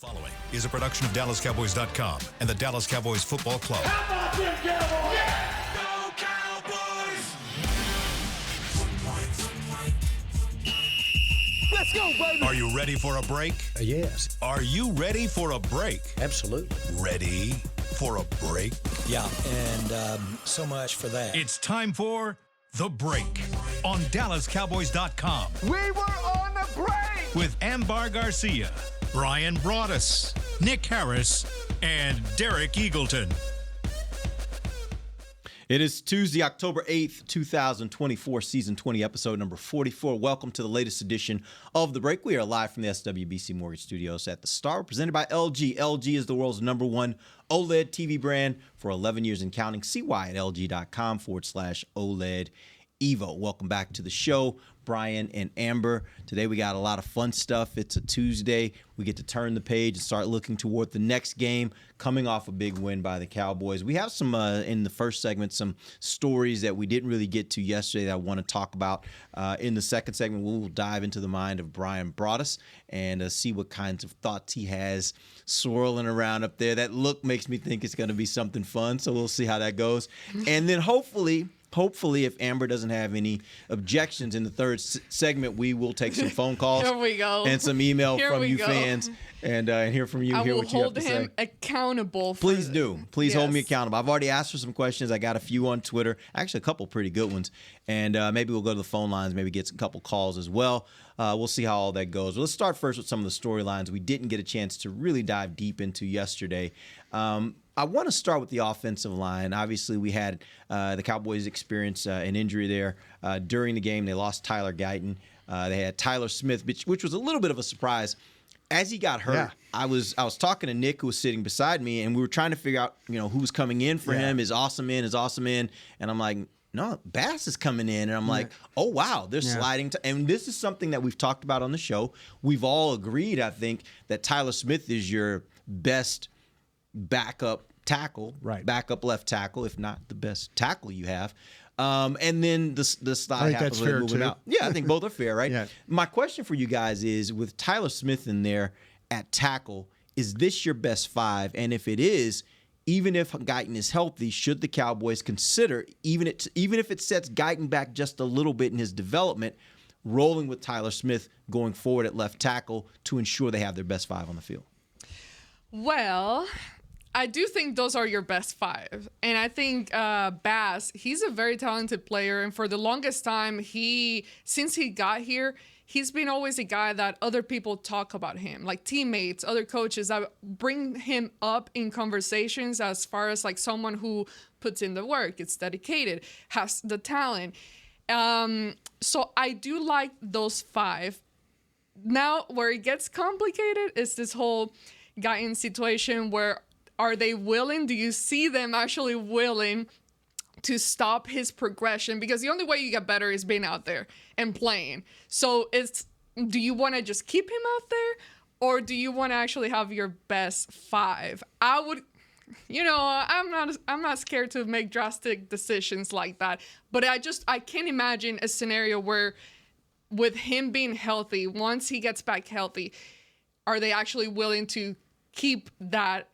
following is a production of DallasCowboys.com and the Dallas Cowboys Football Club. How about them Cowboys? Yeah! Go Cowboys! Let's go, baby! Are you ready for a break? Yes. Are you ready for a break? Absolutely. Ready for a break? Yeah, and so much for that. It's time for The Break on DallasCowboys.com. We were on the break! With Ambar Garcia, Bryan Broaddus, Nick Harris, and Derek Eagleton. It is Tuesday, October 8th, 2024, season 20, episode number 44. Welcome to the latest edition of The Break. We are live from the SWBC Mortgage Studios at the Star, presented by LG. LG is the world's #1 OLED TV brand for 11 years and counting. See why at lg.com/OLED Evo. Welcome back to the show, Bryan and Amber. Today we got a lot of fun stuff. It's a Tuesday. We get to turn the page and start looking toward the next game, coming off a big win by the Cowboys. We have some, in the first segment, some stories that we didn't really get to yesterday that I want to talk about. In the second segment, we'll dive into the mind of Bryan Broaddus and see what kinds of thoughts he has swirling around up there. That look makes me think it's going to be something fun, so we'll see how that goes. And then hopefully, if Amber doesn't have any objections in the third segment, we will take some phone calls. Here we go. And some email from you fans and hear from you. I hear will what you have hold to him say. accountable. Please do. Please hold me Yes. accountable. I've already asked for some questions. I got a few on Twitter. Actually, a couple pretty good ones. And maybe we'll go to the phone lines, maybe get a couple calls as well. We'll see how all that goes. Let's start first with some of the storylines we didn't get a chance to really dive deep into yesterday. I want to start with the offensive line. Obviously, we had the Cowboys experience an injury there during the game. They lost Tyler Guyton. They had Tyler Smith, which was a little bit of a surprise. As he got hurt, I was talking to Nick, who was sitting beside me, and we were trying to figure out, who's coming in for him. Is Awesome in? And I'm like, no, Bass is coming in. And I'm like, oh, wow, they're sliding. And this is something that we've talked about on the show. We've all agreed, I think, that Tyler Smith is your best backup tackle, backup left tackle, if not the best tackle you have. And then the slide happens when they move him out. Yeah, I think both are fair, right? My question for you guys is, with Tyler Smith in there at tackle, is this your best five? And if it is, even if Guyton is healthy, should the Cowboys consider, even if it sets Guyton back just a little bit in his development, rolling with Tyler Smith going forward at left tackle to ensure they have their best five on the field? Well, I do think those are your best five. And I think Bass, he's a very talented player. And for the longest time, since he got here, he's been always a guy that other people talk about him, like teammates, other coaches that bring him up in conversations as far as like someone who puts in the work, it's dedicated, has the talent. So I do like those five. Now, where it gets complicated is this whole Guyton situation where are they willing? Do you see them actually willing to stop his progression? Because the only way you get better is being out there and playing. So do you want to just keep him out there, or do you want to actually have your best five? I would, I'm not scared to make drastic decisions like that. But I can't imagine a scenario where, with him being healthy, once he gets back healthy, are they actually willing to keep that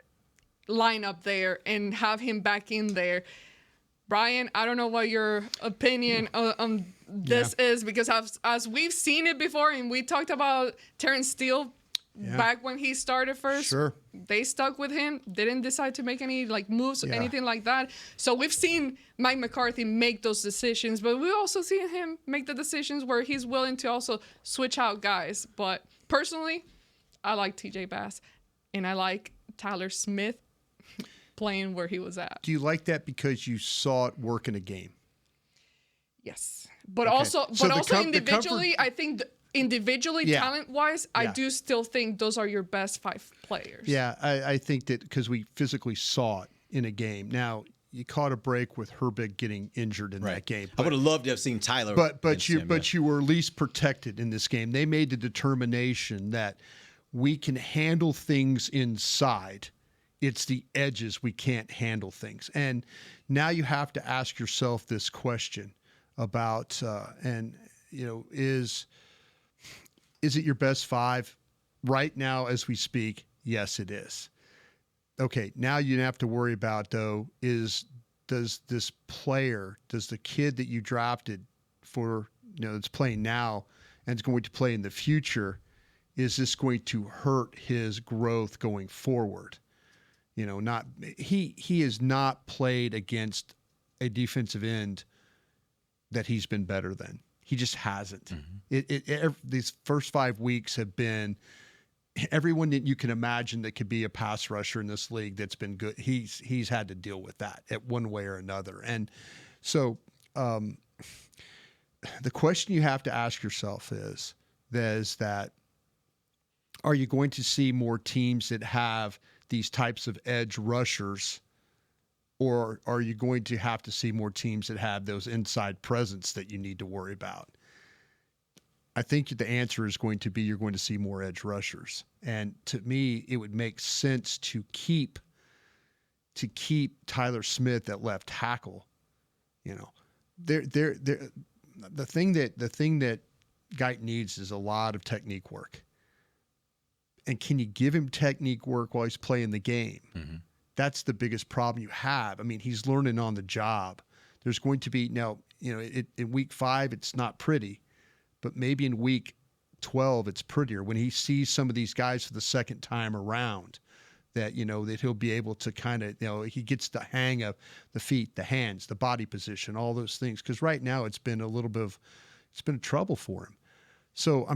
lineup there and have him back in there? Bryan, I don't know what your opinion on this is, because as we've seen it before, and we talked about Terrence Steele back when he started first. Sure. They stuck with him, didn't decide to make any moves or anything like that. So we've seen Mike McCarthy make those decisions, but we also see him make the decisions where he's willing to also switch out guys. But personally, I like TJ Bass, and I like Tyler Smith playing where he was at. Do you like that because you saw it work in a game? Yes. But also individually, I think individually, talent-wise, I do still think those are your best five players. Yeah, I think that because we physically saw it in a game. Now, you caught a break with Herbig getting injured in that game. I would have loved to have seen Tyler. But you were at least protected in this game. They made the determination that we can handle things inside. It's the edges we can't handle things. And now you have to ask yourself this question about, is it your best five right now as we speak? Yes, it is. Okay, now you have to worry about, though, does the kid that you drafted for, that's playing now and is going to play in the future, is this going to hurt his growth going forward? He has not played against a defensive end that he's been better than. He just hasn't. These first 5 weeks have been everyone that you can imagine that could be a pass rusher in this league that's been good. He's had to deal with that at one way or another. And so the question you have to ask yourself is that are you going to see more teams that have these types of edge rushers, or are you going to have to see more teams that have those inside presence that you need to worry about? I think the answer is going to be you're going to see more edge rushers. And to me, it would make sense to keep Tyler Smith at left tackle. The thing that Guyton needs is a lot of technique work. And can you give him technique work while he's playing the game? Mm-hmm. That's the biggest problem you have. I mean, he's learning on the job. There's going to be in week 5, it's not pretty, but maybe in week 12, it's prettier when he sees some of these guys for the second time around, that he'll be able to kind of, he gets the hang of the feet, the hands, the body position, all those things. Because right now it's been a trouble for him. So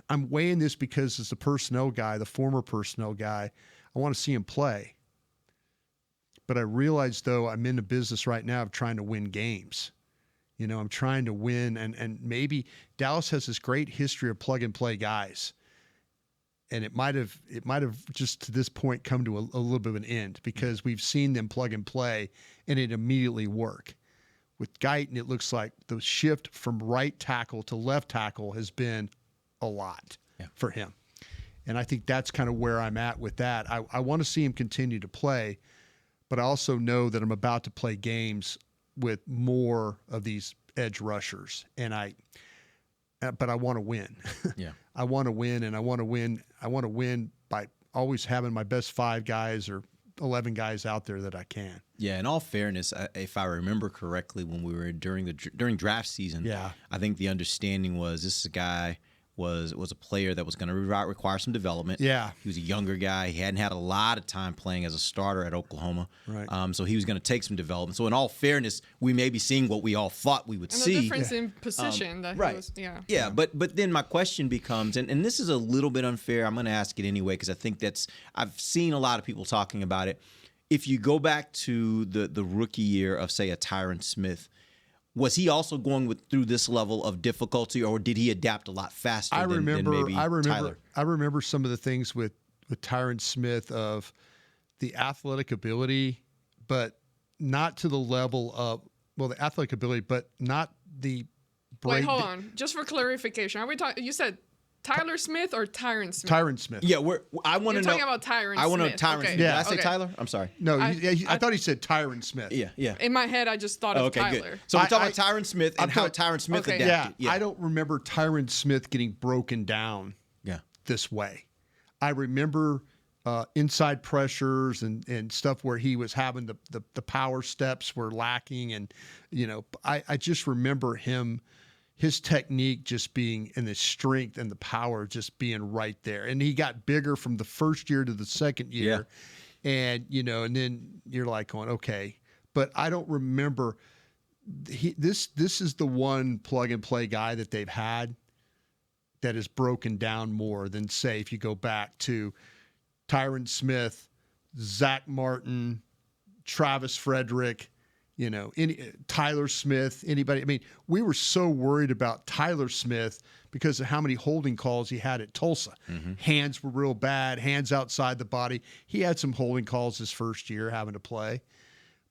I'm weighing this because as a personnel guy, the former personnel guy, I want to see him play. But I realize, though, I'm in the business right now of trying to win games. I'm trying to win, and maybe Dallas has this great history of plug and play guys, and it might have just to this point come to a little bit of an end because we've seen them plug and play, and it immediately work. With Guyton, it looks like the shift from right tackle to left tackle has been a lot for him. And I think that's kind of where I'm at with that. I want to see him continue to play, but I also know that I'm about to play games with more of these edge rushers. But I want to win. Yeah. I want to win, and I want to win by always having my best 5 guys or 11 guys out there that I can. Yeah, in all fairness, if I remember correctly, when we were during draft season, I think the understanding was this guy was a player that was going to require some development. Yeah, he was a younger guy. He hadn't had a lot of time playing as a starter at Oklahoma. Right. So he was going to take some development. So in all fairness, we may be seeing what we all thought we would see. And the difference in position that right. he was, Yeah, but then my question becomes, and this is a little bit unfair. I'm going to ask it anyway because I think I've seen a lot of people talking about it. If you go back to the rookie year of, say, a Tyron Smith, was he also going through this level of difficulty, or did he adapt a lot faster than maybe Tyler? I remember some of the things with Tyron Smith of the athletic ability, but not to the level of, the athletic ability, but not the break. Wait, hold on. Just for clarification, are we talking? You said Tyler Smith or Tyron Smith? Tyron Smith. Yeah, I want to know. Talking about Tyron Smith. I want to know Tyron Smith. Yeah. Did I say Tyler? I'm sorry. No, I thought he said Tyron Smith. Yeah. In my head, I just thought of Tyler. Good. So we're talking about Tyron Smith and how Tyron Smith adapted. Yeah, I don't remember Tyron Smith getting broken down this way. I remember inside pressures and stuff where he was having the power steps were lacking. And, I just remember his technique just being, and the strength and the power just being right there. And he got bigger from the first year to the second year. Yeah. And, and then you're like going, okay. But I don't remember this is the one plug and play guy that they've had that is broken down more than, say, if you go back to Tyron Smith, Zach Martin, Travis Frederick, Tyler Smith, anybody. I mean, we were so worried about Tyler Smith because of how many holding calls he had at Tulsa. Mm-hmm. Hands were real bad, hands outside the body. He had some holding calls his first year having to play,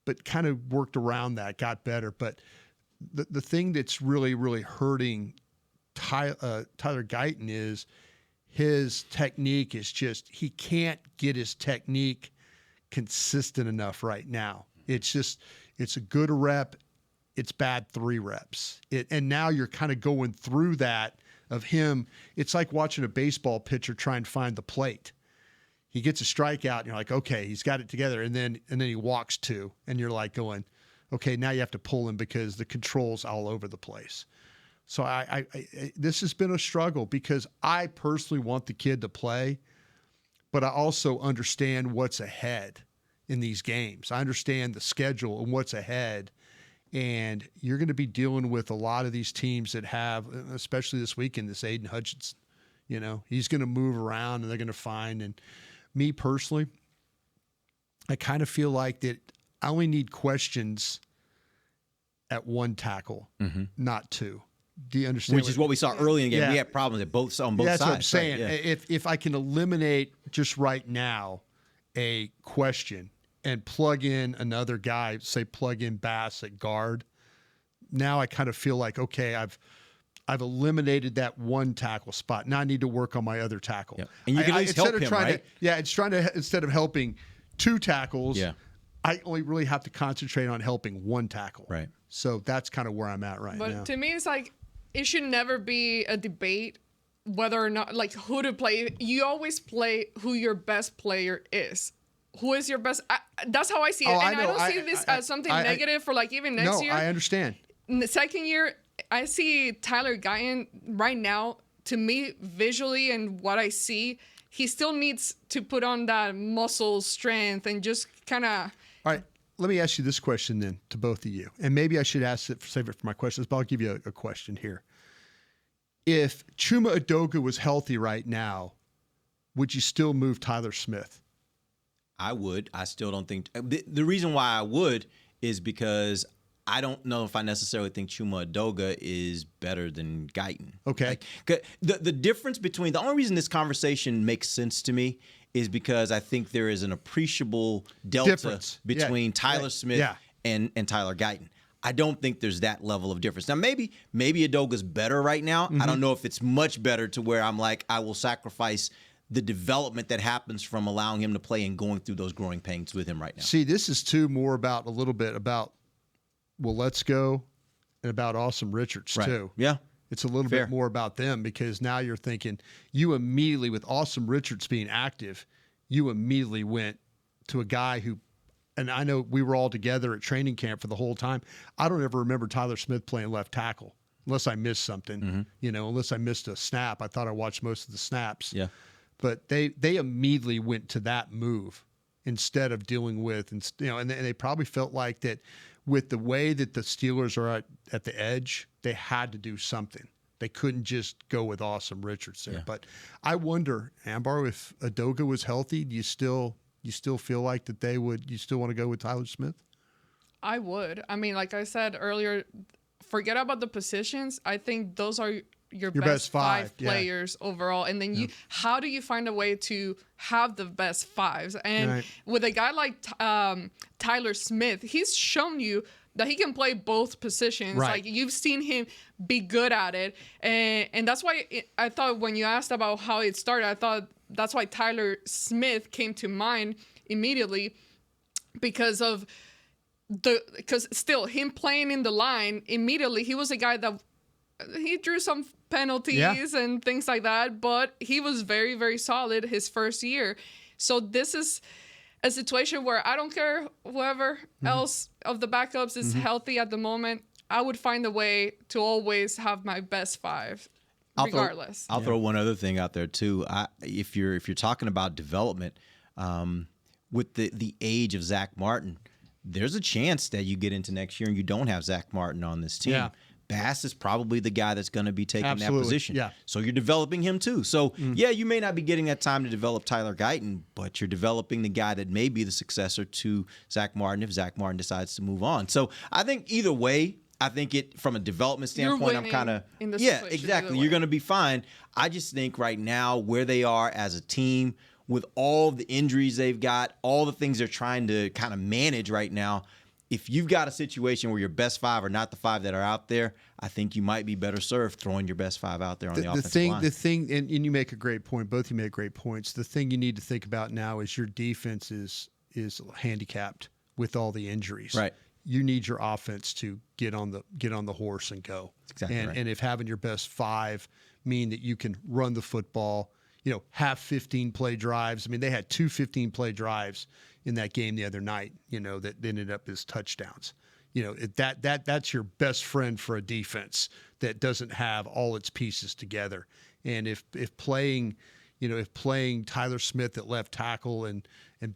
but kind of worked around that, got better. But the thing that's really, really hurting Tyler Guyton is his technique is just, he can't get his technique consistent enough right now. It's a good rep. It's bad 3 reps. And now you're kind of going through that of him. It's like watching a baseball pitcher try and find the plate. he gets a strikeout, and you're like, okay, he's got it together, and then he walks 2, and you're like going, okay, now you have to pull him because the control's all over the place. So I this has been a struggle because I personally want the kid to play, but I also understand what's ahead in these games. I understand the schedule and what's ahead, and you're going to be dealing with a lot of these teams that have, especially this weekend, this Aiden Hutchinson. You know, he's going to move around, and they're going to find. And me personally, I kind of feel like that I only need questions at 1 tackle, not 2. Do you understand? Which is what we saw early in the game. Yeah. We had problems on both sides. That's what I'm saying. Right, yeah. If I can eliminate just right now a question and plug in another guy, say plug in Bass at guard, now I kind of feel like, okay, I've eliminated that 1 tackle spot. Now I need to work on my other tackle. Yeah. And you can at least help him, right? Instead of helping 2 tackles, Yeah. I only really have to concentrate on helping 1 tackle. Right. So that's kind of where I'm at right now. But to me, it's like it should never be a debate whether or not, like, who to play. You always play who your best player is. Who is your best? That's how I see it. Oh, And I I know. don't see this as something negative for, like, even next year. No, I understand. In the second year, I see Tyler Guyton right now, to me, visually and what I see, he still needs to put on that muscle strength and just kind of. All right. Let me ask you this question then to both of you. And maybe I should save it for my questions, but I'll give you a question here. If Chuma Edoga was healthy right now, would you still move Tyler Smith? I would. I still don't think. The reason why I would is because I don't know if I necessarily think Chuma Edoga is better than Guyton. Okay. Like, the difference between, the only reason this conversation makes sense to me is because I think there is an appreciable delta Difference. between Yeah. Tyler Smith Yeah. and Tyler Guyton. I don't think there's that level of difference. Now, maybe Edoga's better right now. I don't know if it's much better to where I'm like, I will sacrifice the development that happens from allowing him to play and going through those growing pains with him right now. See, this is too more about a little bit about, well, let's go, and about Awesome Richards Right. too. Yeah. It's a little Fair. bit more about them because now you're thinking, you immediately, with Awesome Richards being active, you immediately went to a guy who, and I know we were all together at training camp for the whole time. I don't ever remember Tyler Smith playing left tackle unless I missed something, unless I missed a snap. I thought I watched most of the snaps. Yeah. But they immediately went to that move instead of dealing with, and they probably felt like that with the way that the Steelers are at the edge, they had to do something. They couldn't just go with Awesome Richards there. Yeah. But I wonder, Ambar, if Edoga was healthy, do you still feel like that you still want to go with Tyler Smith? I would. I mean, like I said earlier, forget about the positions. I think those are your best 5 yeah. players overall. And then how do you find a way to have the best 5s? And Right. with a guy like Tyler Smith, he's shown you that he can play both positions. Right. Like, you've seen him be good at it. And that's why I thought when you asked about how it started, I thought that's why Tyler Smith came to mind immediately, because still him playing in the line immediately, he was a guy that he drew some penalties and things like that, but he was very, very solid his first year. So this is a situation where I don't care whoever else of the backups is healthy at the moment. I would find a way to always have my best 5, regardless. I'll throw one other thing out there too. If you're talking about development, with the age of Zach Martin, there's a chance that you get into next year and you don't have Zach Martin on this team. Yeah. Bass is probably the guy that's going to be taking Absolutely. that position. Yeah. So you're developing him too. So you may not be getting that time to develop Tyler Guyton, but you're developing the guy that may be the successor to Zach Martin if Zach Martin decides to move on. So I think either way, I think it from a development standpoint, I'm winning kind of in the yeah, situation exactly. either You're way. going to be fine. I just think right now where they are as a team, with all the injuries they've got, all the things they're trying to kind of manage right now, if you've got a situation where your best 5 are not the 5 that are out there, I think you might be better served throwing your best 5 out there on the offensive line. The thing, and you make a great point. Both of you make great points. The thing you need to think about now is your defense is handicapped with all the injuries. Right. You need your offense to get on the horse and go. That's exactly right. And if having your best 5 mean that you can run the football, have 15-play drives. I mean, they had two 15-play drives in that game the other night, that ended up as touchdowns. That's your best friend for a defense that doesn't have all its pieces together. And if playing Tyler Smith at left tackle and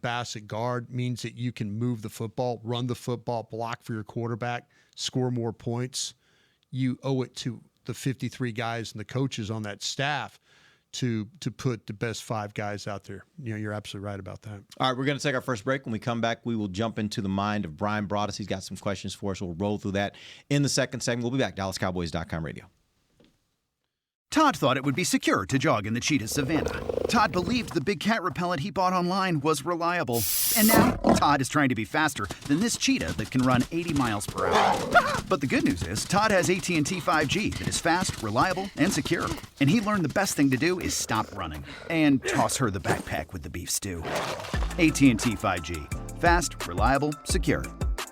Bass at guard means that you can move the football, run the football, block for your quarterback, score more points, you owe it to the 53 guys and the coaches on that staff to put the best 5 guys out there. You're absolutely right about that. All right, we're going to take our first break. When we come back, we will jump into the mind of Bryan Broaddus. He's got some questions for us. We'll roll through that in the second segment. We'll be back. DallasCowboys.com radio. Todd thought it would be secure to jog in the cheetah savanna. Todd believed the big cat repellent he bought online was reliable. And now, Todd is trying to be faster than this cheetah that can run 80 miles per hour. But the good news is, Todd has AT&T 5G that is fast, reliable, and secure. And he learned the best thing to do is stop running and toss her the backpack with the beef stew. AT&T 5G. Fast, reliable, secure.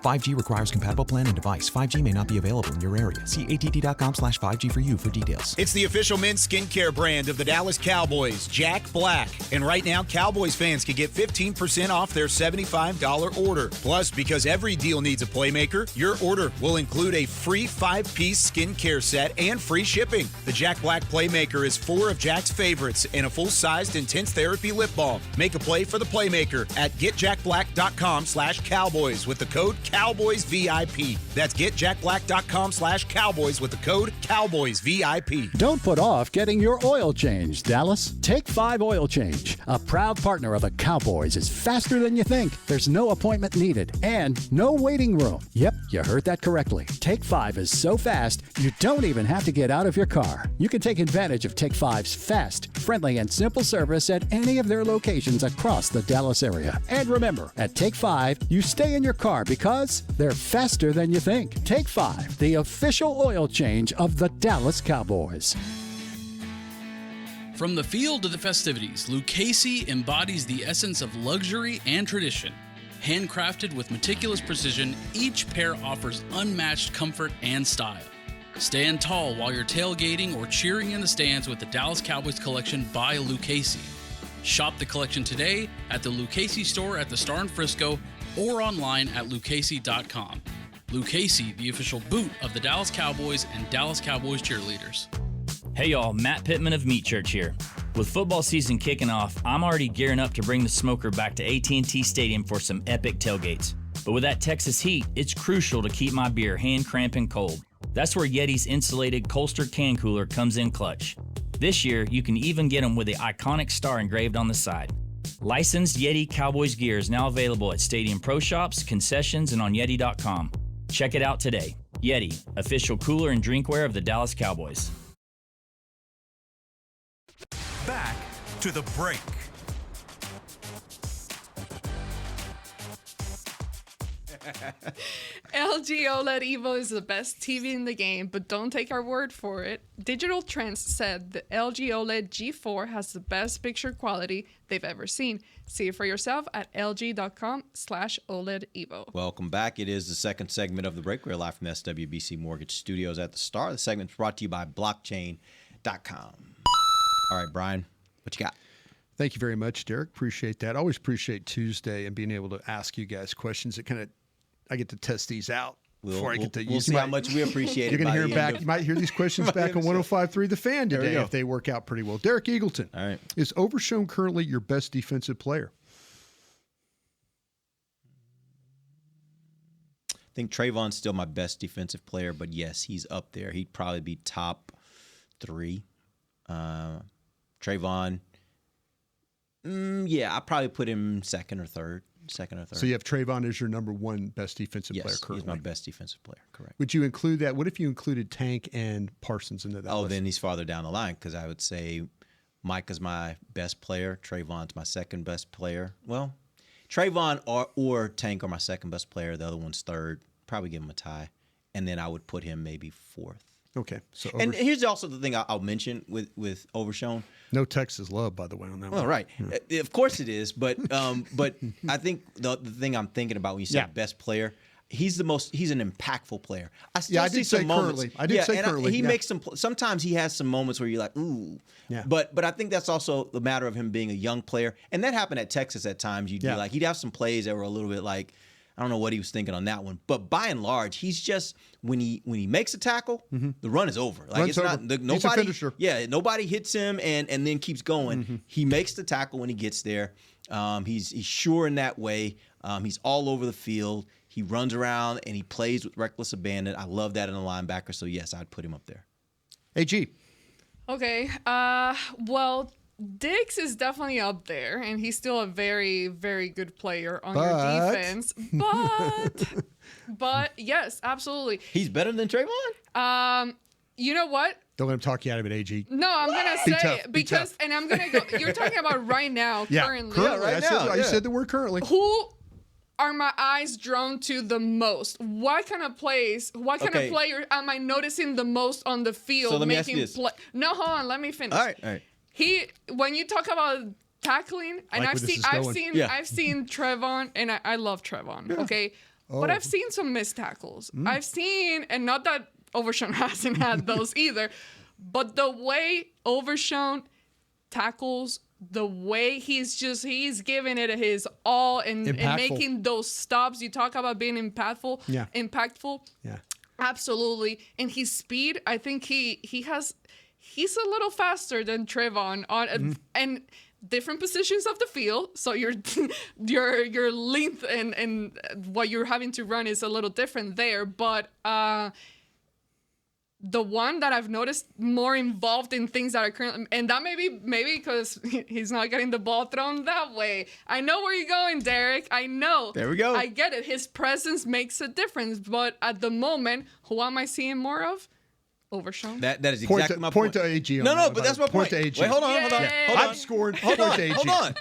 5G requires compatible plan and device. 5G may not be available in your area. See att.com/5G for you for details. It's the official men's skincare brand of the Dallas Cowboys, Jack Black. And right now, Cowboys fans can get 15% off their $75 order. Plus, because every deal needs a playmaker, your order will include a free 5-piece skincare set and free shipping. The Jack Black Playmaker is 4 of Jack's favorites and a full-sized intense therapy lip balm. Make a play for the playmaker at getjackblack.com/Cowboys with the code Cowboys VIP. That's getjackblack.com/Cowboys with the code Cowboys VIP. Don't put off getting your oil change, Dallas. Take 5 Oil Change. A proud partner of the Cowboys is faster than you think. There's no appointment needed and no waiting room. Yep, you heard that correctly. Take 5 is so fast, you don't even have to get out of your car. You can take advantage of Take 5's fast, friendly, and simple service at any of their locations across the Dallas area. And remember, at Take 5, you stay in your car because they're faster than you think. Take 5, the official oil change of the Dallas Cowboys. From the field to the festivities, Lucchese embodies the essence of luxury and tradition. Handcrafted with meticulous precision, each pair offers unmatched comfort and style. Stand tall while you're tailgating or cheering in the stands with the Dallas Cowboys collection by Lucchese. Shop the collection today at the Lucchese store at the Star in Frisco or online at lucchese.com. Lucchese, the official boot of the Dallas Cowboys and Dallas Cowboys cheerleaders. Hey y'all, Matt Pittman of Meat Church here. With football season kicking off, I'm already gearing up to bring the smoker back to AT&T Stadium for some epic tailgates. But with that Texas heat, it's crucial to keep my beer hand cramping cold. That's where Yeti's insulated Colster can cooler comes in clutch. This year, you can even get them with the iconic star engraved on the side. Licensed Yeti Cowboys gear is now available at Stadium Pro Shops, concessions, and on Yeti.com. Check it out today. Yeti, official cooler and drinkware of the Dallas Cowboys. Back to the break. LG OLED Evo is the best TV in the game, but don't take our word for it. Digital Trends said the LG OLED G4 has the best picture quality they've ever seen. See it for yourself at lg.com/OLED Evo. Welcome back. It is the second segment of the break. We're live from the SWBC Mortgage Studios at the Star. The segment's brought to you by blockchain.com. All right, Brian, what you got? Thank you very much, Derek. Appreciate that. I always appreciate Tuesday and being able to ask you guys questions that I get to test these out before I get to use them. We'll see how much we appreciate it. You're going to hear them back. You might hear these questions back on 105.3 The Fan today if they work out pretty well. Derek Eagleton. All right. Is Overshown currently your best defensive player? I think Trayvon's still my best defensive player, but yes, he's up there. He'd probably be top 3. Trayvon, yeah, I'd probably put him second or third. So you have Trayvon as your number 1 best defensive player currently? Yes, he's my best defensive player, correct. Would you include that? What if you included Tank and Parsons into that list? Then he's farther down the line because I would say Micah's my best player. Trayvon's my second best player. Well, Trayvon or Tank are my second best player. The other one's third. Probably give him a tie. And then I would put him maybe 4th. Okay. So and here's also the thing I'll mention with Overshown. No Texas love, by the way, on that one. Well, right. Of course it is. But I think the thing I'm thinking about when you say best player, he's an impactful player. I still I see did some say moments. currently. I did say currently. He makes sometimes he has some moments where you're like, ooh. Yeah. But I think that's also the matter of him being a young player. And that happened at Texas at times. You'd be like, he'd have some plays that were a little bit like, I don't know what he was thinking on that one. But by and large, he's just when he makes a tackle, the run is over. Like Run's over. Nobody. He's a finisher. Yeah, nobody hits him and then keeps going. He makes the tackle when he gets there. He's sure in that way. He's all over the field. He runs around and he plays with reckless abandon. I love that in a linebacker. So yes, I'd put him up there. AG. Okay. Well, Diggs is definitely up there, and he's still a very, very good player on your defense. But yes, absolutely. He's better than Trayvon? You know what? Don't let him talk you out of it, AG. No, I'm gonna Be say tough, it be because, tough. and I'm gonna go. You're talking about right now, currently. Yeah, right now. I said the word currently. Who are my eyes drawn to the most? What kind of plays? What kind of player am I noticing the most on the field? So let me ask you this. No, hold on. Let me finish. All right. When you talk about tackling, and I've seen Trevon, and I love Trevon. Okay, but I've seen some missed tackles. I've seen, and not that Overshown hasn't had those either, but the way Overshown tackles, the way he's giving it his all and making those stops. You talk about being impactful. Yeah. Absolutely. And his speed, I think he's a little faster than Trevon on and different positions of the field. So your length and what you're having to run is a little different there. But the one that I've noticed more involved in things that are currently, and that maybe because he's not getting the ball thrown that way. I know where you're going, Derek. I know. There we go. I get it. His presence makes a difference. But at the moment, who am I seeing more of? Overshown. That is exactly my point. Point to AG. No, but that's my point. To AG. Wait, hold on. I'm scoring. Hold on.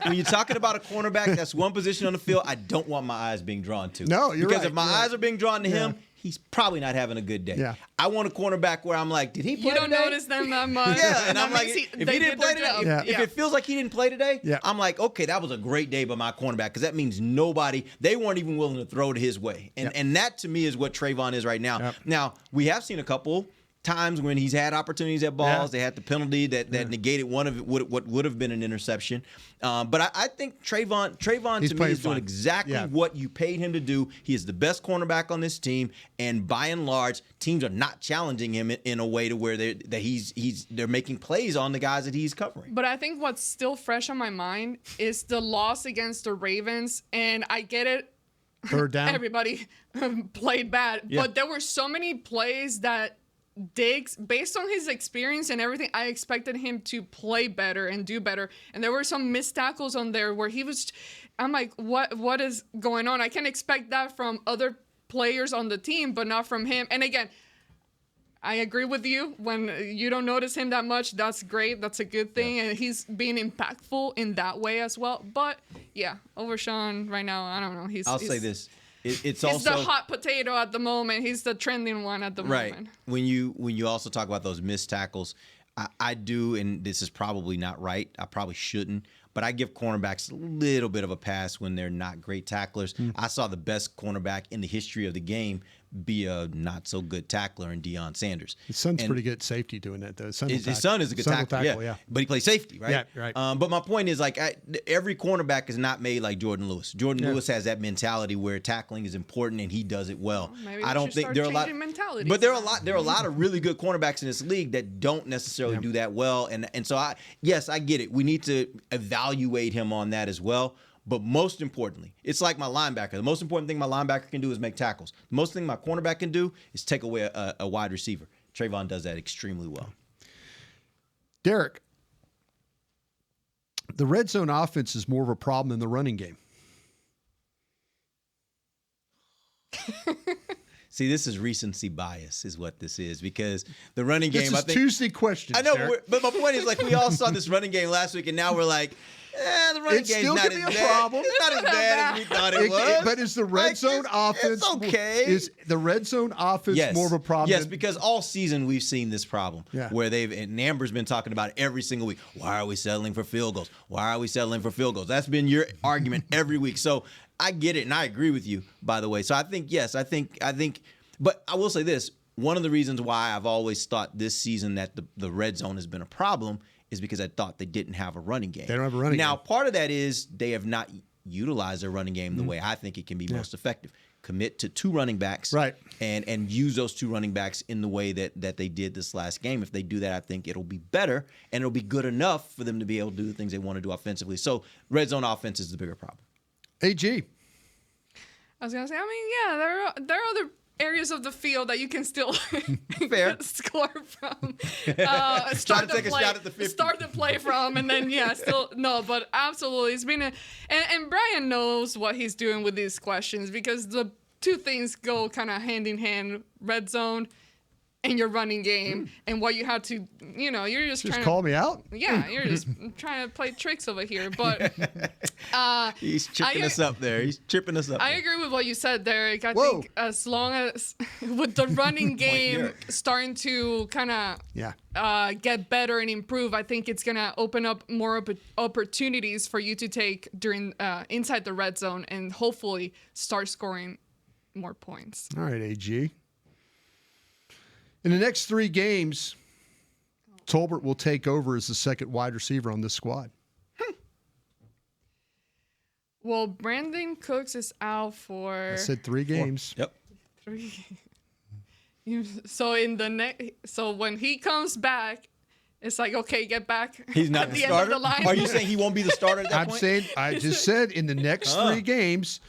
When you're talking about a cornerback, that's one position on the field I don't want my eyes being drawn to. No, you're because right. If my eyes are being drawn to him, he's probably not having a good day. Yeah. I want a cornerback where I'm like, did he play You don't today? notice them that much. Yeah, and I'm like, if he didn't play today, if it feels like he didn't play today, I'm like, okay, that was a great day by my cornerback because that means they weren't even willing to throw it his way. And that to me is what Trayvon is right now. Now, we have seen a couple times when he's had opportunities at balls. They had the penalty that negated one of it, what would have been an interception. But I think Trayvon to me is doing exactly what you paid him to do. He is the best cornerback on this team, and by and large, teams are not challenging him in a way to where they're making plays on the guys that he's covering. But I think what's still fresh on my mind is the loss against the Ravens, and I get it. Third down. Everybody played bad, but there were so many plays that Diggs, based on his experience and everything, I expected him to play better and do better. And there were some missed tackles on there where I'm like, what is going on? I can expect that from other players on the team, but not from him. And again, I agree with you. When you don't notice him that much, that's great. That's a good thing. And he's being impactful in that way as well. But yeah, Overshown right now, I don't know. I'll say this. It's he's the hot potato at the moment. He's the trending one at the moment. Right. When you also talk about those missed tackles, I do, and this is probably not right. I probably shouldn't, but I give cornerbacks a little bit of a pass when they're not great tacklers. I saw the best cornerback in the history of the game be a not so good tackler in Deion Sanders. His son's pretty good at safety doing that, though. His son is a good tackler, yeah. But he plays safety, right? Yeah, right. But my point is, like, every cornerback is not made like Jordan Lewis. Jordan Lewis has that mentality where tackling is important and he does it well. Maybe I don't think there are a lot, but there are a lot of really good cornerbacks in this league that don't necessarily do that well. And so I get it. We need to evaluate him on that as well. But most importantly, it's like my linebacker. The most important thing my linebacker can do is make tackles. The most thing my cornerback can do is take away a wide receiver. Trayvon does that extremely well. Derek, the red zone offense is more of a problem than the running game. See, this is recency bias is what this is, because the running game, this is Tuesday questions. I know, Derek. but my point is, like, we all saw this running game last week, and now we're like, The running It game's still not can as be a bad. problem. It's not as bad as we thought it was. But is the red zone offense It's okay. Is the red zone offense more of a problem? Yes, because all season we've seen this problem where and Amber's been talking about it every single week. Why are we settling for field goals? Why are we settling for field goals? That's been your argument every week. So I get it, and I agree with you, by the way. So I think, yes, I think, but I will say this. One of the reasons why I've always thought this season that the red zone has been a problem is because I thought they didn't have a running game. They don't have a running game. Now, part of that is they have not utilized their running game the way I think it can be most effective. Commit to 2 running backs, right, and use those 2 running backs in the way that they did this last game. If they do that, I think it'll be better, and it'll be good enough for them to be able to do the things they want to do offensively. So red zone offense is the bigger problem. AG. I was gonna say, there are other areas of the field that you can still score from. Start the play from, and then but absolutely, it's been and Bryan knows what he's doing with these questions because the 2 things go kind of hand in hand: red zone and your running game, and what you have to, you're just trying to call me out. Yeah, you're just trying to play tricks over here, but he's tripping us up there. He's tripping us up. I agree with what you said, Derek. I think as long as with the running game starting to kind of get better and improve, I think it's gonna open up more opportunities for you to take during inside the red zone and hopefully start scoring more points. All right, AG. In the next 3 games, Tolbert will take over as the second wide receiver on this squad. Well, Brandon Cooks is out for... I said 3 games. 4. Yep. 3. So when he comes back, it's like, okay, get back. He's not at the end starter? of the line. Are you saying he won't be the starter at that point? I just said in the next 3 games,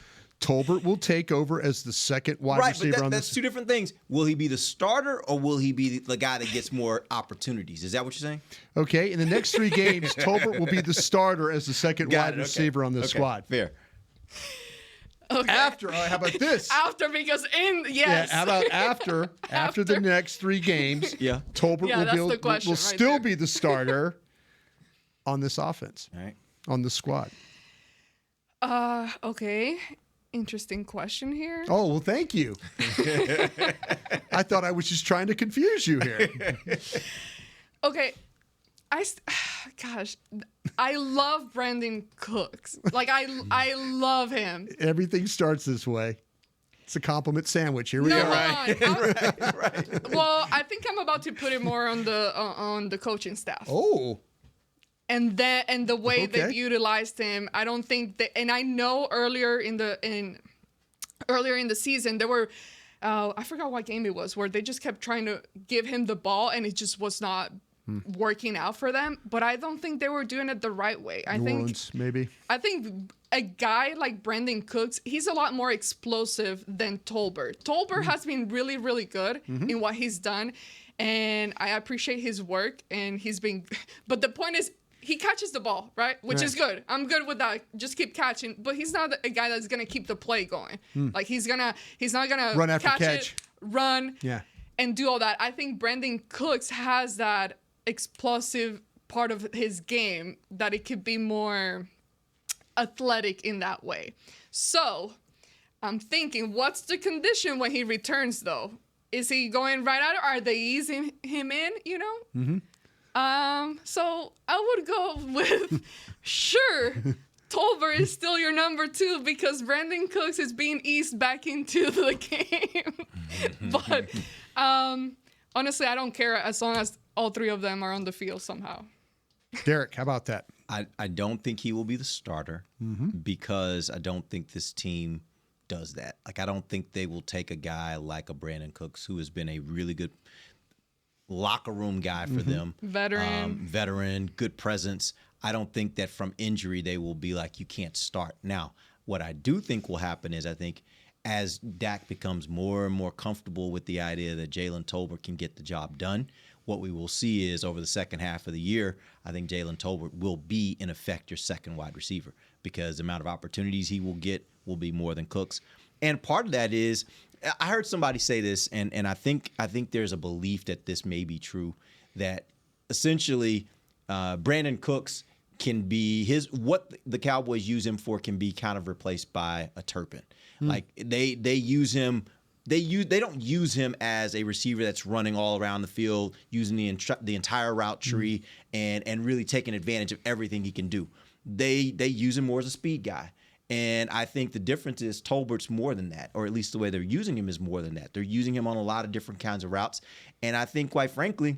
Tolbert will take over as the second wide receiver on this. That's 2 different things. Will he be the starter or will he be the guy that gets more opportunities? Is that what you're saying? Okay, in the next 3 games, Tolbert will be the starter as the second wide receiver on the squad. Fair. Okay. How about this? Because Yeah, how about after the next 3 games, Tolbert will still be the starter on this offense. All right. On the squad. Okay. Interesting question here. Oh, well, thank you. I thought I was just trying to confuse you here. Okay. I love Brandon Cooks. Like, I love him. Everything starts this way. It's a compliment sandwich. Here we go. Right. Well, I think I'm about to put it more on the coaching staff. Oh. And the way they've utilized him, I don't think that. And I know earlier in the season there were, I forgot what game it was, where they just kept trying to give him the ball and it just was not working out for them. But I don't think they were doing it the right way. I think a guy like Brandon Cooks, he's a lot more explosive than Tolbert. Tolbert has been really, really good in what he's done, and I appreciate his work. And he's been, but the point is, he catches the ball, right? Which is good. I'm good with that. Just keep catching. But he's not a guy that's gonna keep the play going. Like he's not gonna run after catch. Run, and do all that. I think Brandon Cooks has that explosive part of his game that it could be more athletic in that way. So I'm thinking, what's the condition when he returns though? Is he going right out? Are they easing him in? So I would go with, sure, Tolbert is still your number 2 because Brandon Cooks is being eased back into the game. But honestly, I don't care as long as all 3 of them are on the field somehow. Derek, how about that? I don't think he will be the starter because I don't think this team does that. Like, I don't think they will take a guy like a Brandon Cooks, who has been a really good locker room guy for them. Veteran, good presence. I don't think that from injury they will be like, you can't start. Now, what I do think will happen is I think as Dak becomes more and more comfortable with the idea that Jalen Tolbert can get the job done, what we will see is over the second half of the year, I think Jalen Tolbert will be, in effect, your second wide receiver because the amount of opportunities he will get will be more than Cooks. And part of that is, I heard somebody say this, and I think there's a belief that this may be true, that essentially Brandon Cooks can be what the Cowboys use him for can be kind of replaced by a Turpin. Like they use him. They don't use him as a receiver that's running all around the field, using the entire route tree and really taking advantage of everything he can do. They use him more as a speed guy. And I think the difference is Tolbert's more than that, or at least the way they're using him is more than that. They're using him on a lot of different kinds of routes. And I think, quite frankly,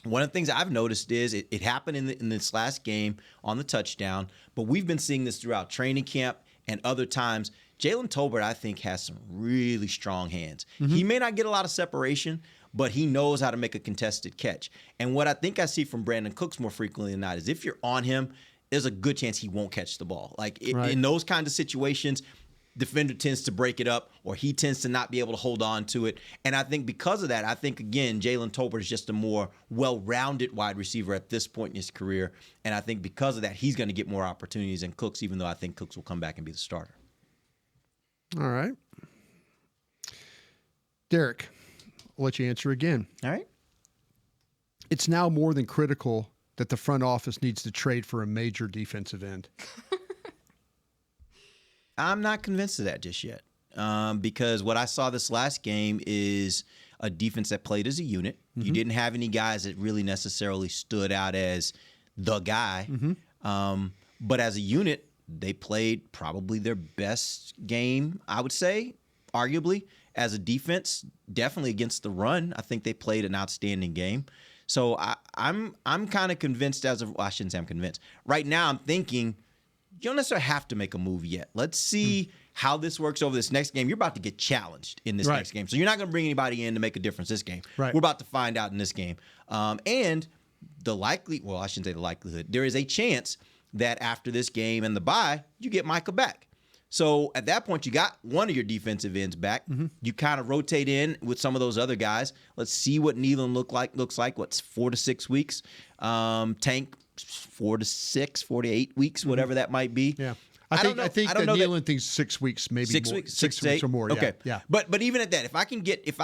one of the things I've noticed is it happened in this last game on the touchdown, but we've been seeing this throughout training camp and other times. Jalen Tolbert, I think, has some really strong hands. He may not get a lot of separation, but he knows how to make a contested catch. And what I think I see from Brandon Cooks more frequently than not is if you're on him, there's a good chance he won't catch the ball. Like in those kinds of situations, defender tends to break it up or he tends to not be able to hold on to it. And I think because of that, I think, again, Jalen Tolbert is just a more well-rounded wide receiver at this point in his career. And I think because of that, he's going to get more opportunities than Cooks, even though I think Cooks will come back and be the starter. All right. Derek, I'll let you answer again. All right. It's now more than critical that the front office needs to trade for a major defensive end. I'm not convinced of that just yet because what I saw this last game is a defense that played as a unit. You didn't have any guys that really necessarily stood out as the guy. But as a unit, they played probably their best game, I would say, arguably. As a defense, definitely against the run, I think they played an outstanding game. So I'm kind of convinced I shouldn't say I'm convinced. Right now, I'm thinking you don't necessarily have to make a move yet. Let's see how this works over this next game. You're about to get challenged in this next game. So you're not going to bring anybody in to make a difference this game. We're about to find out in this game. And I shouldn't say the likelihood. There is a chance that after this game and the bye, you get Micah back. So at that point, you got one of your defensive ends back. You kind of rotate in with some of those other guys. Let's see what Nealon looks like. What's 4 to 6 weeks? Tank 4 to 6, 4 to 8 weeks, whatever that might be. Yeah. I think that Nealon thinks 6 weeks, maybe 6 more. weeks, 6 weeks or more. Yeah. Okay. Yeah. But even at that, if I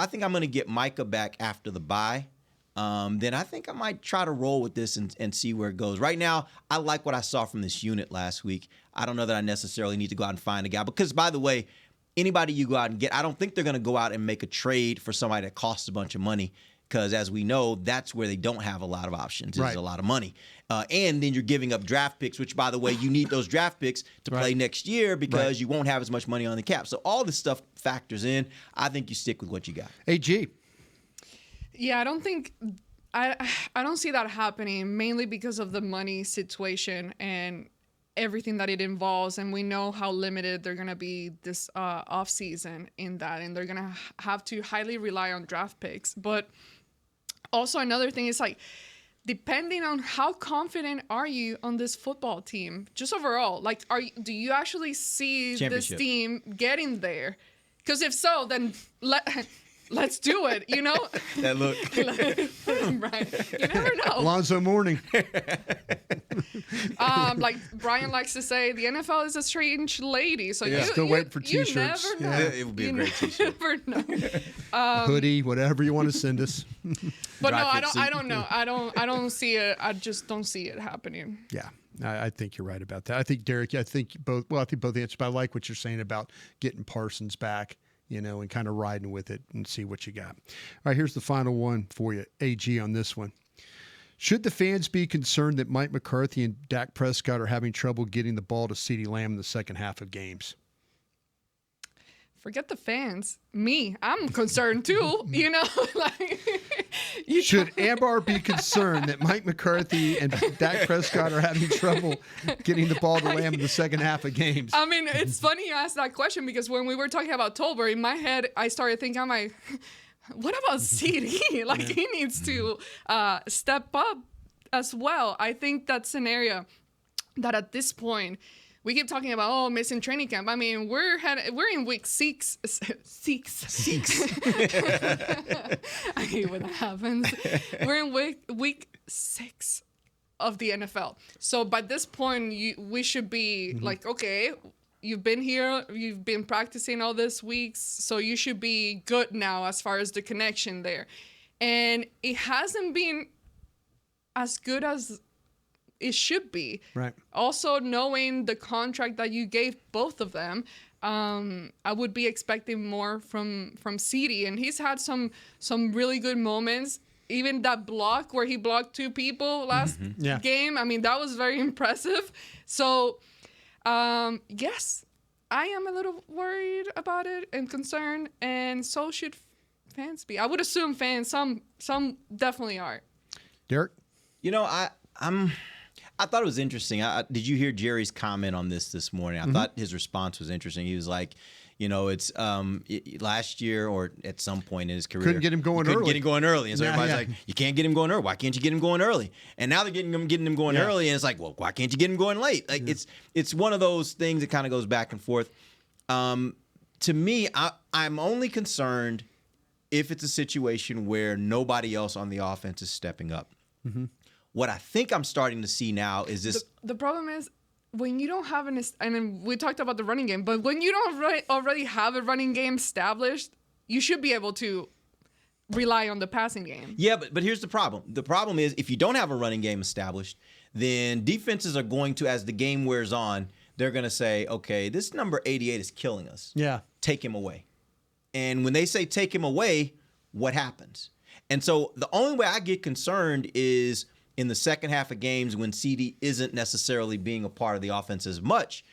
think I'm going to get Micah back after the bye, then I think I might try to roll with this and see where it goes. Right now, I like what I saw from this unit last week. I don't know that I necessarily need to go out and find a guy because, by the way, anybody you go out and get, I don't think they're going to go out and make a trade for somebody that costs a bunch of money because, as we know, that's where they don't have a lot of options. There's a lot of money. And then you're giving up draft picks, which, by the way, you need those draft picks to play next year because you won't have as much money on the cap. So all this stuff factors in. I think you stick with what you got. AG. Yeah, I don't see that happening, mainly because of the money situation and everything that it involves. And we know how limited they're going to be this offseason in that. And they're going to have to highly rely on draft picks. But also another thing is like, depending on how confident are you on this football team, just overall, like, do you actually see this team getting there? Because if so, then let's do it, you know? That look. Right. You never know. Alonzo Mourning. Like Brian likes to say, the NFL is a strange lady. So still waiting for T-shirts. You never know. It would be a great T-shirt. You never know. Hoodie, whatever you want to send us. But no, I don't know. I don't see it. I just don't see it happening. Yeah. I think you're right about that. I think, Derek, I think both answers, but I like what you're saying about getting Parsons back, and kind of riding with it and see what you got. All right, here's the final one for you, AG, on this one. Should the fans be concerned that Mike McCarthy and Dak Prescott are having trouble getting the ball to CeeDee Lamb in the second half of games? Forget the fans. Me, I'm concerned too, Should Ambar be concerned that Mike McCarthy and Dak Prescott are having trouble getting the ball to Lamb in the second half of games? I mean, it's funny you asked that question because when we were talking about Tolbert, in my head, I started thinking, what about CeeDee? Like, he needs to step up as well. I think that's an area that at this point, we keep talking about, missing training camp. I mean, we're in week 6. I hate when that happens. We're in week 6 of the NFL. So by this point, we should be like, okay, you've been here, you've been practicing all these weeks, so you should be good now as far as the connection there. And it hasn't been as good as it should be. Right. Also, knowing the contract that you gave both of them, I would be expecting more from CeeDee, and he's had some really good moments. Even that block where he blocked 2 people last game, I mean, that was very impressive. So, yes, I am a little worried about it and concerned, and so should fans be. I would assume fans, some definitely are. Derek? You know, I thought it was interesting. Did you hear Jerry's comment on this morning? I thought his response was interesting. He was like, you know, it's last year or at some point in his career, couldn't get him going early. And so everybody's like, you can't get him going early. Why can't you get him going early? And now they're getting him going early, and it's like, well, why can't you get him going late? Like it's one of those things that kind of goes back and forth. To me, I'm only concerned if it's a situation where nobody else on the offense is stepping up. What I think I'm starting to see now is this. The problem is, when you don't have and then we talked about the running game, but when you don't already have a running game established, you should be able to rely on the passing game. Yeah, but here's the problem. The problem is if you don't have a running game established, then defenses are going to, as the game wears on, they're going to say, okay, this number 88 is killing us. Yeah. Take him away. And when they say take him away, what happens? And so the only way I get concerned is in the second half of games when CeeDee isn't necessarily being a part of the offense as much,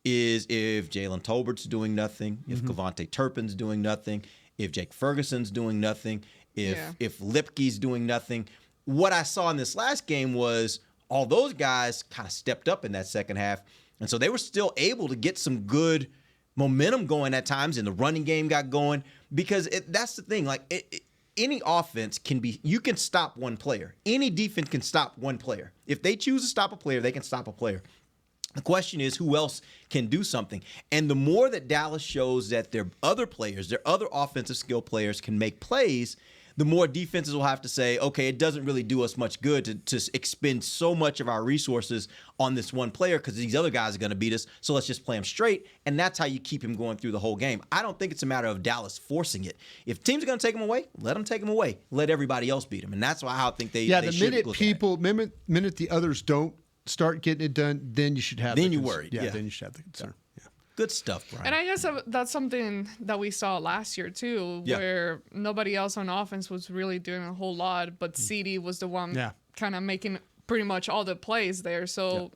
is if Jalen Tolbert's doing nothing, if Kevontae Turpin's doing nothing, if Jake Ferguson's doing nothing, if Lipke's doing nothing. What I saw in this last game was all those guys kind of stepped up in that second half, and so they were still able to get some good momentum going at times, and the running game got going, because that's the thing. Like, any offense you can stop one player. Any defense can stop one player. If they choose to stop a player, they can stop a player. The question is, who else can do something? And the more that Dallas shows that their other players, their other offensive skill players can make plays, the more defenses will have to say, okay, it doesn't really do us much good to expend so much of our resources on this one player because these other guys are going to beat us, so let's just play him straight. And that's how you keep him going through the whole game. I don't think it's a matter of Dallas forcing it. If teams are going to take him away, let them take him away. Let everybody else beat him. And that's why I think they the minute the others don't start getting it done, then you should have then you worry. Yeah, then you should have the concern. Yeah. Good stuff, Brian. And I guess that's something that we saw last year too, where nobody else on offense was really doing a whole lot, but CeeDee was the one kind of making pretty much all the plays there. So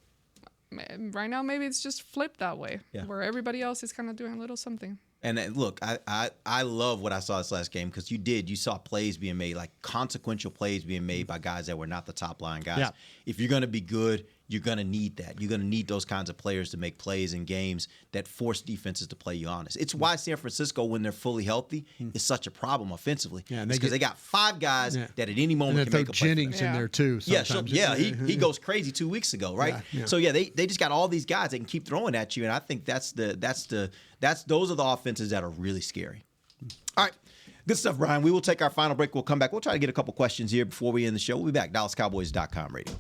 right now maybe it's just flipped that way, where everybody else is kind of doing a little something. And look, I love what I saw this last game because you saw plays being made, like consequential plays being made by guys that were not the top line guys. Yeah. If you're going to be good, you're going to need that. You're going to need those kinds of players to make plays in games that force defenses to play you honest. It's why San Francisco, when they're fully healthy, is such a problem offensively. Yeah, because they got 5 guys that at any moment can make a play. Jennings in there too. Sometimes. He goes crazy 2 weeks ago, right? Yeah. So they just got all these guys that can keep throwing at you, and I think those are the offenses that are really scary. All right. Good stuff, Brian. We will take our final break. We'll come back. We'll try to get a couple questions here before we end the show. We'll be back. DallasCowboys.com radio.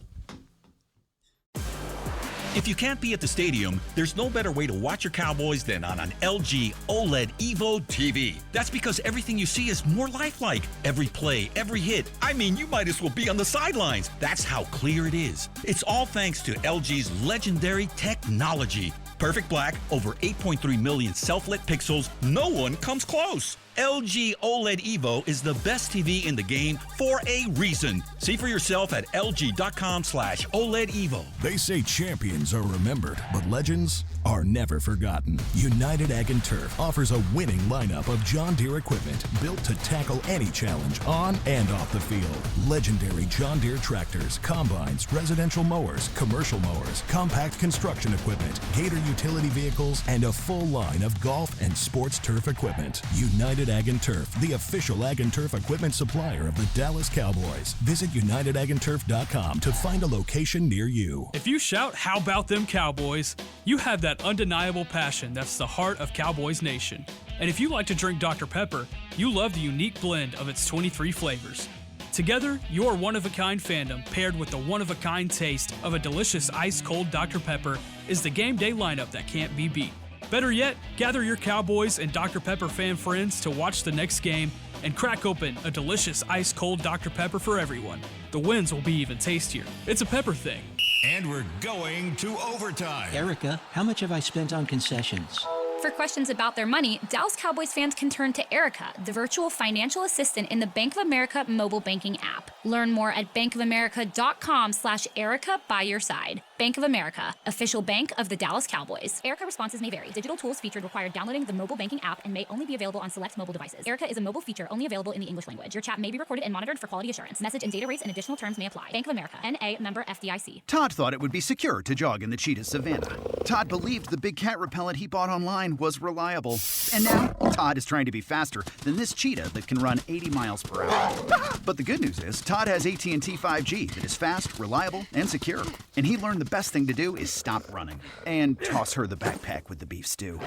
If you can't be at the stadium, there's no better way to watch your Cowboys than on an LG OLED Evo TV. That's because everything you see is more lifelike. Every play, every hit. I mean, you might as well be on the sidelines. That's how clear it is. It's all thanks to LG's legendary technology. Perfect black, over 8.3 million self-lit pixels. No one comes close. LG OLED Evo is the best TV in the game for a reason. See for yourself at lg.com/OLED Evo. They say champions are remembered, but legends are never forgotten. United Ag and Turf offers a winning lineup of John Deere equipment built to tackle any challenge on and off the field. Legendary John Deere tractors, combines, residential mowers, commercial mowers, compact construction equipment, Gator utility vehicles, and a full line of golf and sports turf equipment. United Ag and Turf, the official Ag and Turf equipment supplier of the Dallas Cowboys. Visit UnitedAgAndTurf.com to find a location near you. If you shout, "How about them Cowboys?" you have that undeniable passion that's the heart of Cowboys Nation. And if you like to drink Dr. Pepper, you love the unique blend of its 23 flavors. Together, your one-of-a-kind fandom paired with the one-of-a-kind taste of a delicious ice-cold Dr. Pepper is the game day lineup that can't be beat. Better yet, gather your Cowboys and Dr. Pepper fan friends to watch the next game and crack open a delicious ice-cold Dr. Pepper for everyone. The wins will be even tastier. It's a pepper thing. And we're going to overtime. Erica, how much have I spent on concessions? For questions about their money, Dallas Cowboys fans can turn to Erica, the virtual financial assistant in the Bank of America mobile banking app. Learn more at bankofamerica.com/Erica by your side. Bank of America, official bank of the Dallas Cowboys. Erica responses may vary. Digital tools featured require downloading the mobile banking app and may only be available on select mobile devices. Erica is a mobile feature only available in the English language. Your chat may be recorded and monitored for quality assurance. Message and data rates and additional terms may apply. Bank of America, N.A., member FDIC. Todd thought it would be secure to jog in the cheetah savanna. Todd believed the big cat repellent he bought online was reliable. And now, Todd is trying to be faster than this cheetah that can run 80 miles per hour. But the good news is, Todd has AT&T 5G that is fast, reliable, and secure. And he learned the best thing to do is stop running and toss her the backpack with the beef stew.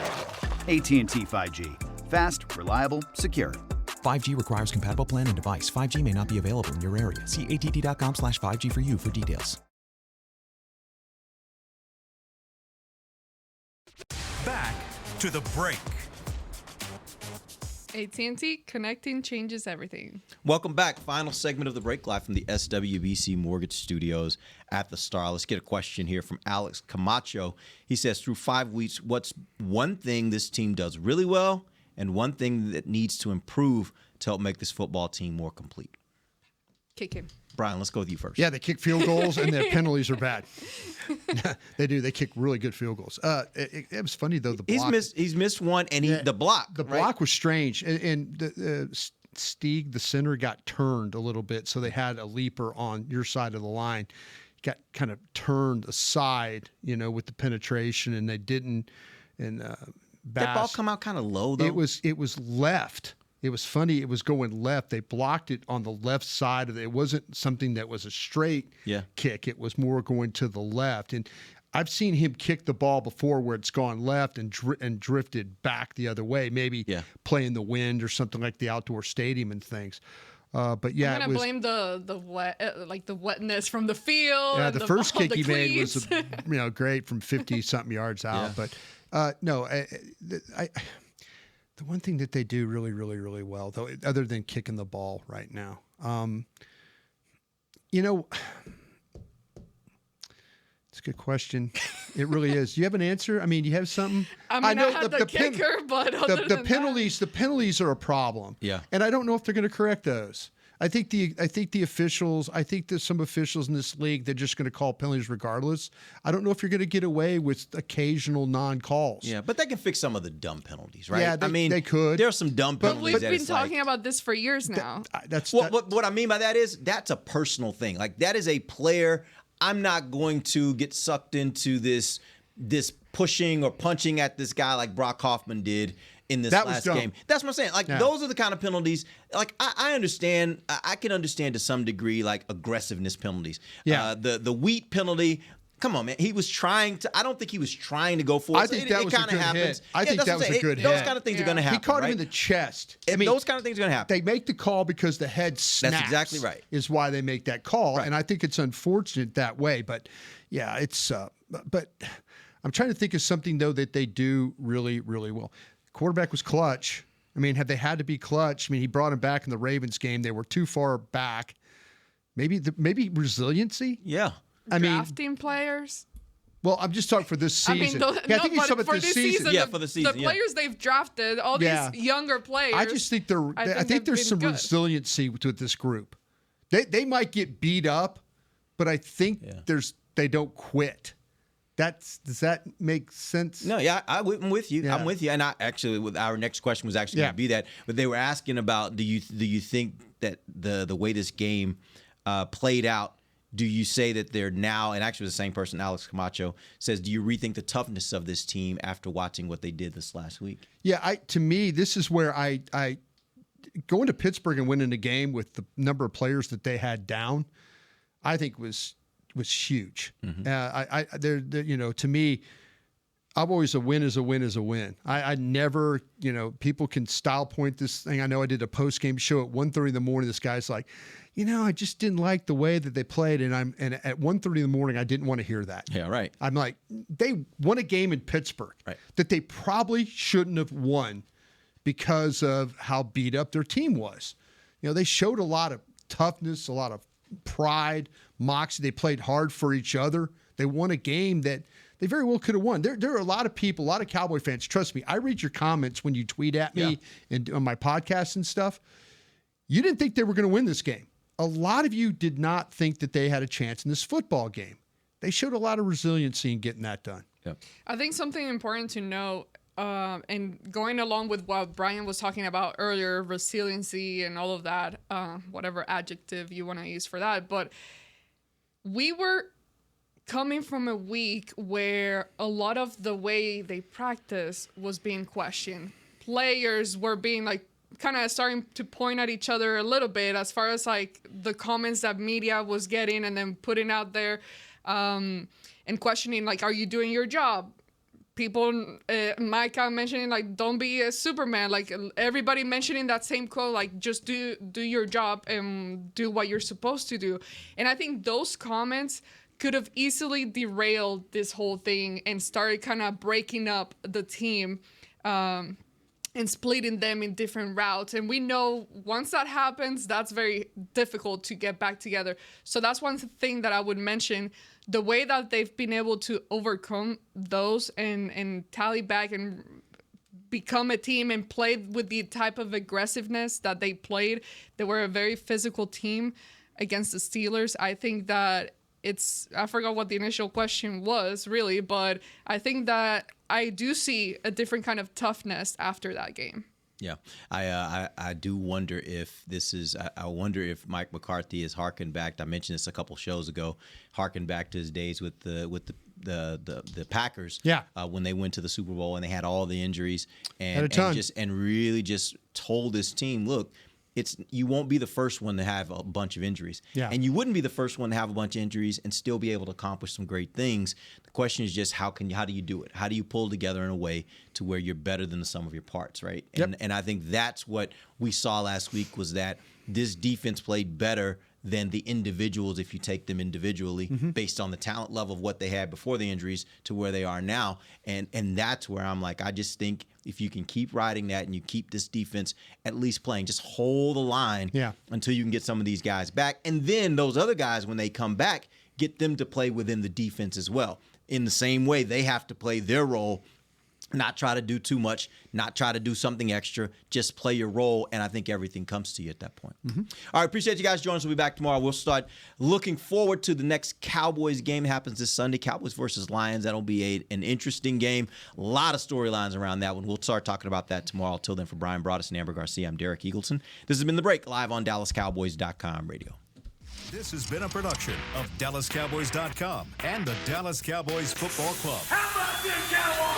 AT&T 5G. Fast, reliable, secure. 5G requires compatible plan and device. 5G may not be available in your area. See att.com/5G for you for details. Back to the break. AT&T, connecting changes everything. Welcome back. Final segment of the break, live from the SWBC Mortgage Studios at the Star. Let's get a question here from Alex Camacho. He says, through 5 weeks, what's one thing this team does really well and one thing that needs to improve to help make this football team more complete? Kick him. Brian, let's go with you first. Yeah, they kick field goals and their penalties are bad. They do. They kick really good field goals. It was funny though. The block, he's missed one, and the block. The block was strange, and Stieg, the center, got turned a little bit, so they had a leaper on your side of the line. Got kind of turned aside, with the penetration, and they didn't. And that ball come out kind of low though. It was left. It was funny. It was going left. They blocked it on the left side of it. It wasn't something that was a straight kick. It was more going to the left. And I've seen him kick the ball before where it's gone left and drifted back the other way, maybe play in the wind or something like the outdoor stadium and things. But yeah, I'm gonna blame the wet, the wetness from the field. Yeah, the first kick he made was cleats. Great from 50-something yards out. Yeah. But no, the one thing that they do really, really, really well, though, other than kicking the ball right now, it's a good question. It really is. Do you have an answer? I mean, do you have something? I know I had the kicker, but the penalties are a problem. Yeah, and I don't know if they're going to correct those. I think the officials. I think there's some officials in this league they're just going to call penalties regardless. I don't know if you're going to get away with occasional non-calls. Yeah, but they can fix some of the dumb penalties, right? Yeah, they could. There are some dumb penalties. But we've been talking about this for years now. What I mean by that is that's a personal thing. Like that is a player. I'm not going to get sucked into this pushing or punching at this guy like Brock Hoffman did in this last game. That's what I'm saying. Like those are the kind of penalties. Like I understand. I can understand to some degree like aggressiveness penalties. Yeah. The Wheat penalty. Come on, man. He was trying to. I don't think he was trying to go for it. I think that was a good hit. I think that was a good hit. Those kind of things are going to happen. He caught him right? in the chest. I mean, those kind of things are going to happen. They make the call because the head snaps. That's exactly right. Is why they make that call, and I think it's unfortunate that way. But yeah, it's. But I'm trying to think of something though that they do really, really well. Quarterback was clutch. I mean, had they had to be clutch? I mean, he brought him back in the Ravens game. They were too far back. Maybe resiliency. Yeah. Drafting players. Well, I'm just talking for this season. I think he's talking about this season. Yeah, for the season. The players they've drafted, all these younger players. I just think I think there's some resiliency to this group. They might get beat up, but I think they don't quit. Does that make sense? No, yeah, I'm with you. Yeah. I'm with you. And our next question was actually going to be that, but they were asking about do you think that the way this game played out, do you say that they're now, and actually the same person, Alex Camacho, says, do you rethink the toughness of this team after watching what they did this last week? Yeah, to me, this is where I going to Pittsburgh and winning a game with the number of players that they had down, I think was huge. Mm-hmm. To me, I've always a win is a win is a win. I never, people can style point this thing. I know I did a post game show at 1:30 in the morning. This guy's like, I just didn't like the way that they played, and at 1:30 in the morning, I didn't want to hear that. Yeah, right. I'm like, they won a game in Pittsburgh that they probably shouldn't have won because of how beat up their team was. They showed a lot of toughness, a lot of pride, moxie. They played hard for each other. They won a game that they very well could have won. There are a lot of people, a lot of Cowboy fans. Trust me, I read your comments when you tweet at me and on my podcast and stuff. You didn't think they were going to win this game. A lot of you did not think that they had a chance in this football game. They showed a lot of resiliency in getting that done. I think something important to note, and going along with what Bryan was talking about earlier, resiliency and all of that, whatever adjective you want to use for that, but we were coming from a week where a lot of the way they practice was being questioned. Players were being like kind of starting to point at each other a little bit as far as like the comments that media was getting and then putting out there, and questioning like, are you doing your job? People, Micah mentioning like, don't be a Superman. Like everybody mentioning that same quote, like just do your job and do what you're supposed to do. And I think those comments could have easily derailed this whole thing and started kind of breaking up the team, and splitting them in different routes. And we know once that happens, that's very difficult to get back together. So that's one thing that I would mention. The way that they've been able to overcome those and tally back and become a team and play with the type of aggressiveness that they played. They were a very physical team against the Steelers. I think that I forgot what the initial question was really, but I think that I do see a different kind of toughness after that game. Yeah, I do wonder if this is. I wonder if Mike McCarthy has harkened back. I mentioned this a couple shows ago. Harkened back to his days with the Packers. Yeah. When they went to the Super Bowl and they had all the injuries Had a ton. and really just told this team, look, you won't be the first one to have a bunch of injuries. Yeah. And you wouldn't be the first one to have a bunch of injuries and still be able to accomplish some great things. The question is just how do you do it? How do you pull together in a way to where you're better than the sum of your parts, right? And I think that's what we saw last week was that this defense played better than the individuals if you take them individually based on the talent level of what they had before the injuries to where they are now. And that's where I'm like, I just think if you can keep riding that and you keep this defense at least playing, just hold the line until you can get some of these guys back. And then those other guys, when they come back, get them to play within the defense as well. In the same way, they have to play their role, not try to do too much, not try to do something extra, just play your role, and I think everything comes to you at that point. All right, appreciate you guys joining us. We'll be back tomorrow. We'll start looking forward to the next Cowboys game that happens this Sunday, Cowboys versus Lions. That'll be an interesting game. A lot of storylines around that one. We'll start talking about that tomorrow. Till then, for Bryan Broaddus and Ambar Garcia, I'm Derek Eagleton. This has been The Break, live on DallasCowboys.com radio. This has been a production of DallasCowboys.com and the Dallas Cowboys Football Club. How about this, Cowboys?